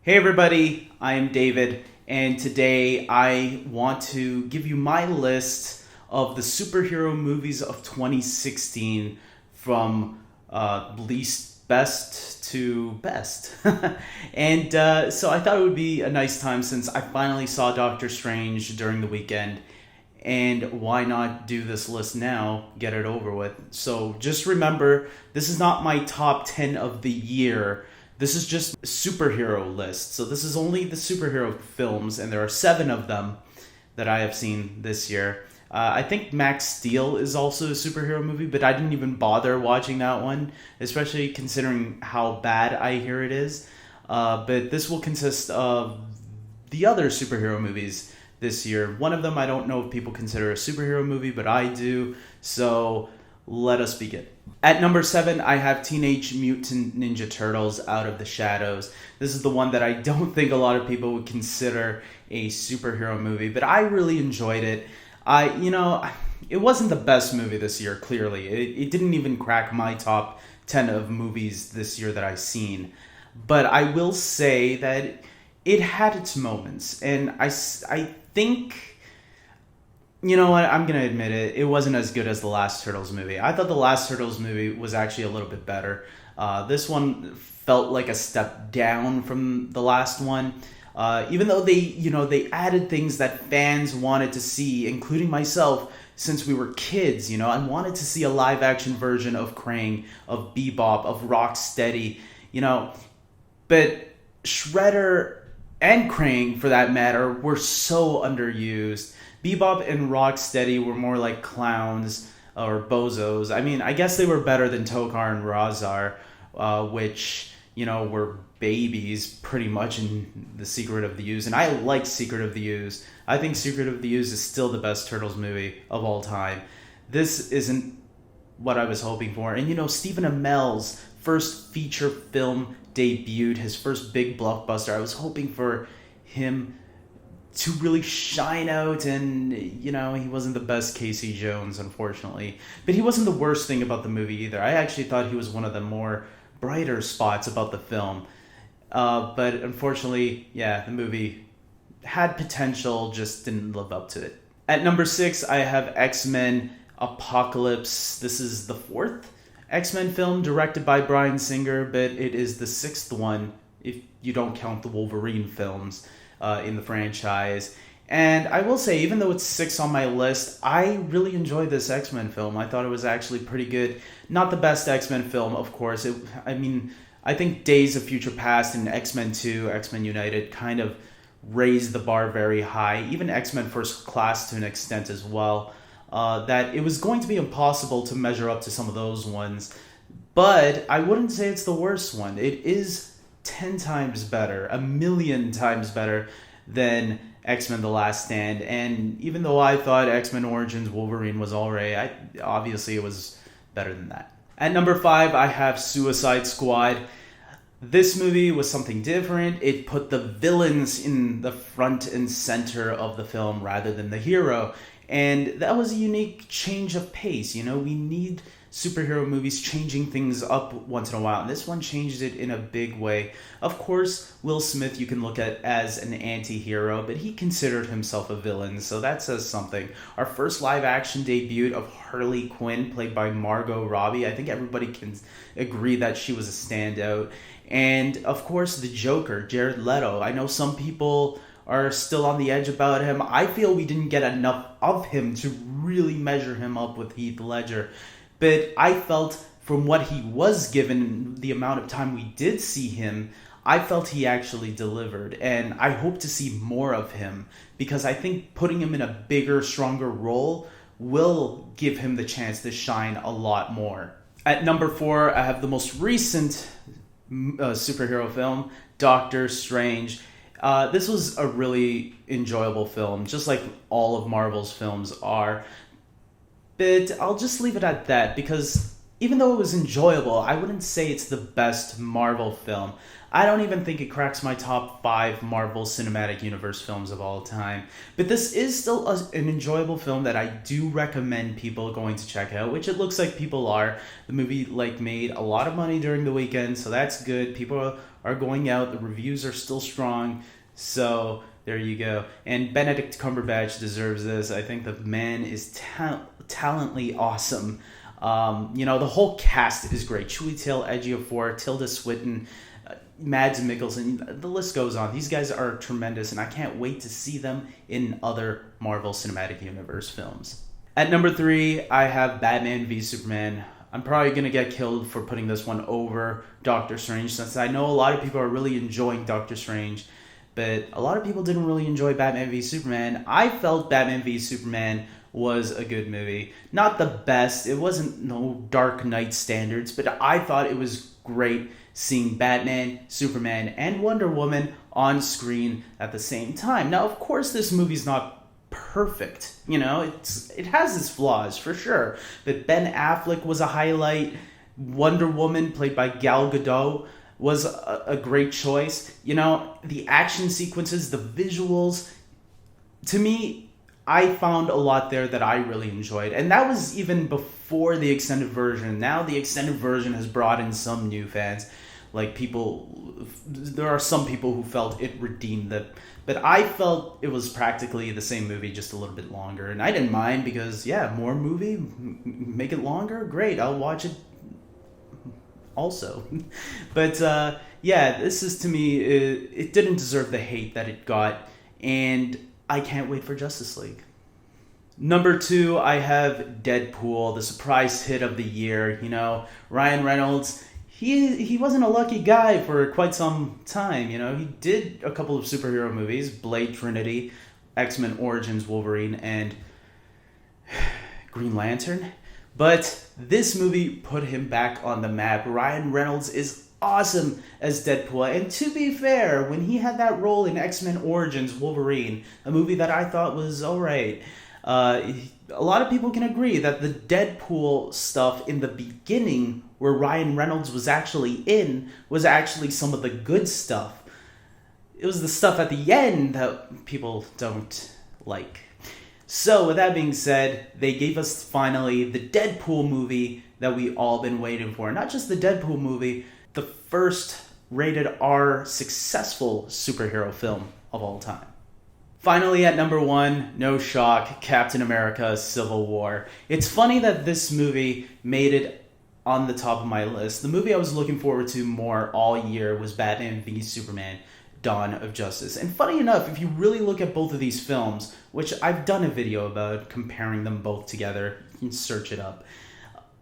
Hey everybody, I'm David, and today I want to give you my list of the superhero movies of 2016 from least best to best. And so I thought it would be a nice time since I finally saw Doctor Strange during the weekend. And why not do this list now, get it over with? So just remember, this is not my top 10 of the year. This is just a superhero list. So this is only the superhero films, and there are 7 of them that I have seen this year. I think Max Steel is also a superhero movie, but I didn't even bother watching that one, especially considering how bad I hear it is. But this will consist of the other superhero movies this year. One of them I don't know if people consider a superhero movie, but I do. So let us begin. At number 7, I have Teenage Mutant Ninja Turtles Out of the Shadows. This is the one that I don't think a lot of people would consider a superhero movie, but I really enjoyed it. It wasn't the best movie this year, clearly. It didn't even crack my top 10 of movies this year that I've seen. But I will say that it had its moments, and I think... You know what? I'm going to admit it. It wasn't as good as the last Turtles movie. I thought the last Turtles movie was actually a little bit better. This one felt like a step down from the last one. Even though they added things that fans wanted to see, including myself, since we were kids. I wanted to see a live action version of Krang, of Bebop, of Rocksteady. But Shredder and Krang, for that matter, were so underused. Bebop and Rocksteady were more like clowns or bozos. I mean, I guess they were better than Tokar and Razar, which, were babies pretty much in The Secret of the Ooze. And I like Secret of the Ooze. I think Secret of the Ooze is still the best Turtles movie of all time. This isn't what I was hoping for. And, Stephen Amell's first feature film debuted, his first big blockbuster. I was hoping for him to really shine out, and he wasn't the best Casey Jones, unfortunately, but he wasn't the worst thing about the movie either. I actually thought he was one of the more brighter spots about the film, but unfortunately, the movie had potential, just didn't live up to it. At number 6, I have X-Men Apocalypse. This is the 4th X-Men film directed by Bryan Singer, but it is the 6th one if you don't count the Wolverine films in the franchise. And I will say, even though it's 6 on my list, I really enjoyed this X-Men film. I thought it was actually pretty good. Not the best X-Men film, of course. I think Days of Future Past and X-Men 2, X-Men United kind of raised the bar very high. Even X-Men First Class to an extent as well. That it was going to be impossible to measure up to some of those ones. But I wouldn't say it's the worst one. It is 10 times better, a million times better than X-Men The Last Stand. And even though I thought X-Men Origins Wolverine was alright, obviously it was better than that. At number 5, I have Suicide Squad. This movie was something different. It put the villains in the front and center of the film rather than the hero. And that was a unique change of pace. We need superhero movies changing things up once in a while, and this one changed it in a big way. Of course, Will Smith you can look at as an anti-hero, but he considered himself a villain, so that says something. Our first live-action debut of Harley Quinn, played by Margot Robbie. I think everybody can agree that she was a standout. And, of course, the Joker, Jared Leto. I know some people are still on the edge about him. I feel we didn't get enough of him to really measure him up with Heath Ledger. But I felt from what he was given, the amount of time we did see him, I felt he actually delivered. And I hope to see more of him, because I think putting him in a bigger, stronger role will give him the chance to shine a lot more. At number 4, I have the most recent superhero film, Doctor Strange. This was a really enjoyable film, just like all of Marvel's films are. But I'll just leave it at that, because even though it was enjoyable, I wouldn't say it's the best Marvel film. I don't even think it cracks my top 5 Marvel Cinematic Universe films of all time. But this is still an enjoyable film that I do recommend people going to check out, which it looks like people are. The movie made a lot of money during the weekend, so that's good. People are going out. The reviews are still strong. So there you go. And Benedict Cumberbatch deserves this. I think the man is talently awesome. The whole cast is great. Chiwetel Ejiofor, Tilda Swinton, Mads Mikkelsen, the list goes on. These guys are tremendous, and I can't wait to see them in other Marvel Cinematic Universe films. At number 3, I have Batman v Superman. I'm probably going to get killed for putting this one over Doctor Strange, since I know a lot of people are really enjoying Doctor Strange, but a lot of people didn't really enjoy Batman v Superman. I felt Batman v Superman was a good movie. Not the best. It wasn't no Dark Knight standards, but I thought it was great seeing Batman, Superman, and Wonder Woman on screen at the same time. Now, of course, this movie's not perfect. It has its flaws, for sure. But Ben Affleck was a highlight. Wonder Woman, played by Gal Gadot, was a great choice. The action sequences, the visuals, to me, I found a lot there that I really enjoyed. And that was even before the extended version. Now the extended version has brought in some new fans. There are some people who felt it redeemed them. But I felt it was practically the same movie, just a little bit longer. And I didn't mind because, more movie, make it longer, great, I'll watch it also. But, this is, to me, it didn't deserve the hate that it got. And I can't wait for Justice League. Number 2, I have Deadpool, the surprise hit of the year. Ryan Reynolds, he wasn't a lucky guy for quite some time. He did a couple of superhero movies, Blade Trinity, X-Men Origins Wolverine, and Green Lantern. But this movie put him back on the map. Ryan Reynolds is awesome as Deadpool. And to be fair, when he had that role in X-Men Origins Wolverine, a movie that I thought was alright, a lot of people can agree that the Deadpool stuff in the beginning, where Ryan Reynolds was actually some of the good stuff. It was the stuff at the end that people don't like. So, with that being said, they gave us finally the Deadpool movie that we all been waiting for. Not just the Deadpool movie, the first rated R successful superhero film of all time. Finally, at number 1, no shock, Captain America: Civil War. It's funny that this movie made it on the top of my list. The movie I was looking forward to more all year was Batman v Superman: Dawn of Justice. And funny enough, if you really look at both of these films, which I've done a video about comparing them both together, you can search it up,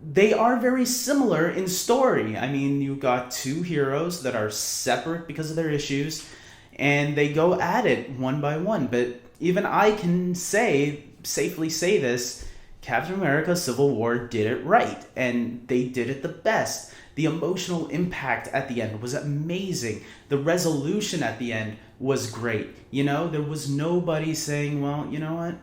they are very similar in story. I mean, you've got two heroes that are separate because of their issues, and they go at it one by one. But even I can safely say this, Captain America Civil War did it right, and they did it the best. The emotional impact at the end was amazing. The resolution at the end was great. You know, there was nobody saying, well, you know what?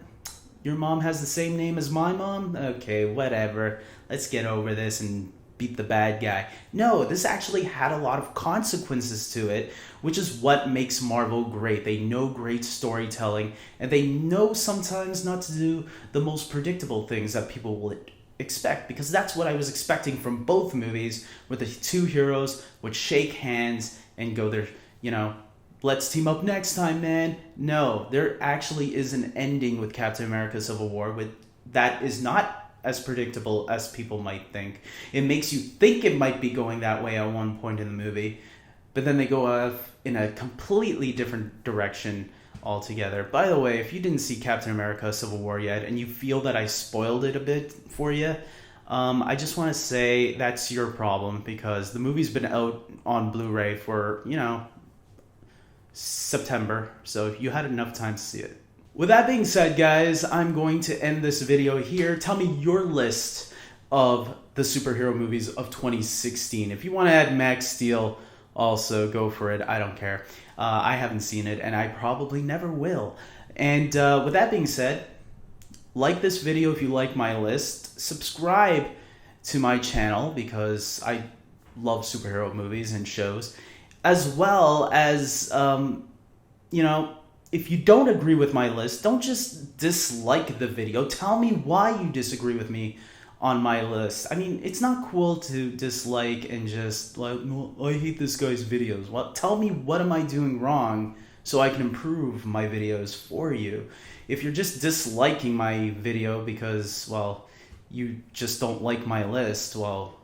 Your mom has the same name as my mom? Okay, whatever. Let's get over this and beat the bad guy. No, this actually had a lot of consequences to it, which is what makes Marvel great. They know great storytelling, and they know sometimes not to do the most predictable things that people would expect, because that's what I was expecting from both movies, where the two heroes would shake hands and go there, you know, let's team up next time, man. No, there actually is an ending with Captain America Civil War that is not as predictable as people might think. It makes you think it might be going that way at one point in the movie, but then they go off in a completely different direction altogether. By the way, if you didn't see Captain America Civil War yet and you feel that I spoiled it a bit for you, I just want to say that's your problem, because the movie's been out on Blu-ray for, you know, September, so you had enough time to see it. With that being said, guys, I'm going to end this video here. Tell me your list of the superhero movies of 2016. If you want to add Max Steel, also go for it. I don't care. I haven't seen it, and I probably never will. And with that being said, like this video if you like my list. Subscribe to my channel, because I love superhero movies and shows. As well as, you know, if you don't agree with my list, don't just dislike the video. Tell me why you disagree with me on my list. I mean, it's not cool to dislike and just like, "No, I hate this guy's videos." Well, tell me, what am I doing wrong so I can improve my videos for you. If you're just disliking my video because, well, you just don't like my list, well,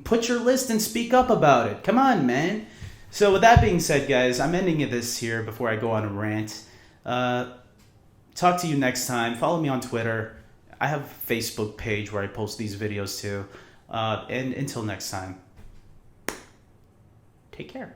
put your list and speak up about it. Come on, man. So with that being said, guys, I'm ending this here before I go on a rant. Talk to you next time. Follow me on Twitter. I have a Facebook page where I post these videos too. And until next time, take care.